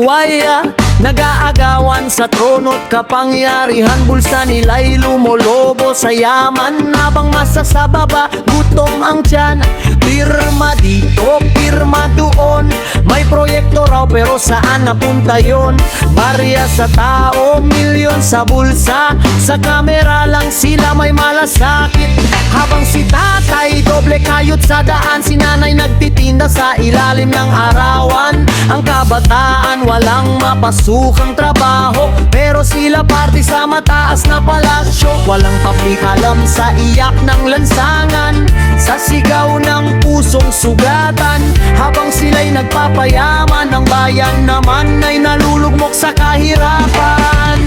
buwaya, nag-aagawan sa trono't kapangyarihan. Bulsa nila'y lumolobo sa yaman, habang masa sa baba, gutom ang tiyan. Pirma dito, pirma doon, may proyekto raw pero saan napunta yon? Barya sa tao, milyon sa bulsa, sa kamera lang sila may malasakit. Habang si tatay doble kayod sa daan, si nanay nagtitinda sa ilalim ng arawan. Ang kabataan walang mapasukang trabaho, pero sila party sa mataas na palasyo. Walang papikalam sa iyak ng lansangan, sa sigaw ng pusong sugatan. Habang sila'y nagpapayaman, ang bayan naman ay nalulugmok sa kahirapan.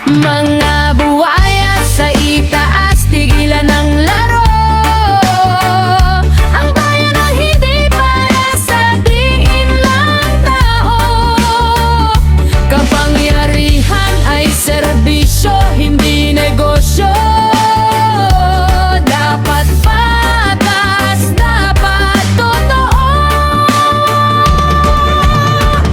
Mga buwaya sa itaas, tigilan ng laro. Ang bayan ang hindi para sa diin lang tao. Kapangyarihan ay serbisyo, hindi negosyo. Dapat patas, dapat totoo.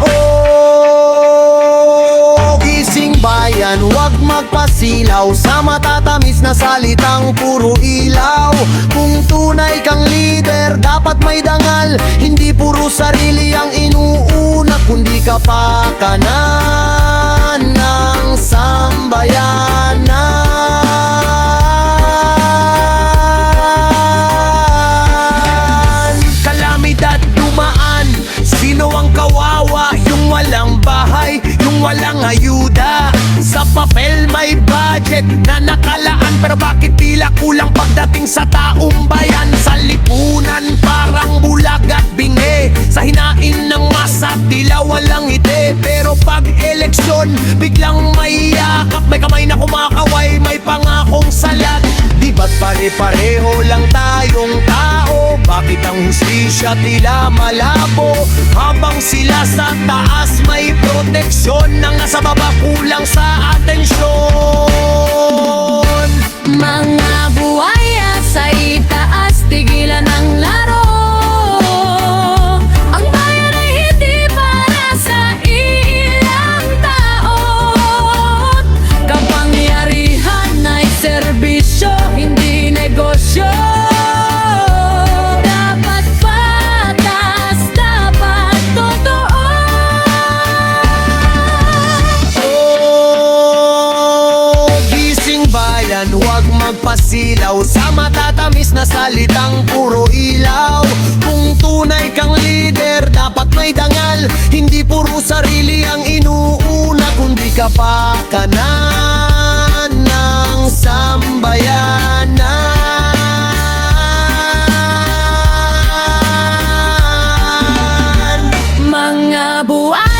Oh, gising bayan, huwag magpasilaw sa matatamis na salitang puro ilaw. Kung tunay kang leader, dapat may dangal, hindi puro sarili ang inuuna, kundi kapakanan ng sambayanan. Kalamidad dumaan, sino ang kawawa? Yung walang bahay, yung walang ayuda. Sa papel may budget na nakalaan, pero bakit tila kulang pagdating sa taong bayan? Sa lipunan parang bulag at bingi, sa hinain ng masa tila walang ide. Pero pag eleksyon biglang may yakap, may kamay na kumakaway, may pangakong salat. Di ba't pare-pareho lang tayong tao? Bakit ang hustisya tila malabo? Habang sila sa taas may proteksyon, nang nasa baba kulang sa atensyon. Mga buwaya sa itaas, tigilan ng laro. Ang bayan ay hindi para sa ilang tao. Kapangyarihan ay serbisyo, hindi negosyo. Dapat patas, dapat totoo. Oh, gising bayan, huwag magpasilaw sa matatamis na salitang puro ilaw. Kung tunay kang leader, dapat may dangal, hindi puro sarili ang inuuna, kundi kapakanan ng sambayanan. Mga buwaya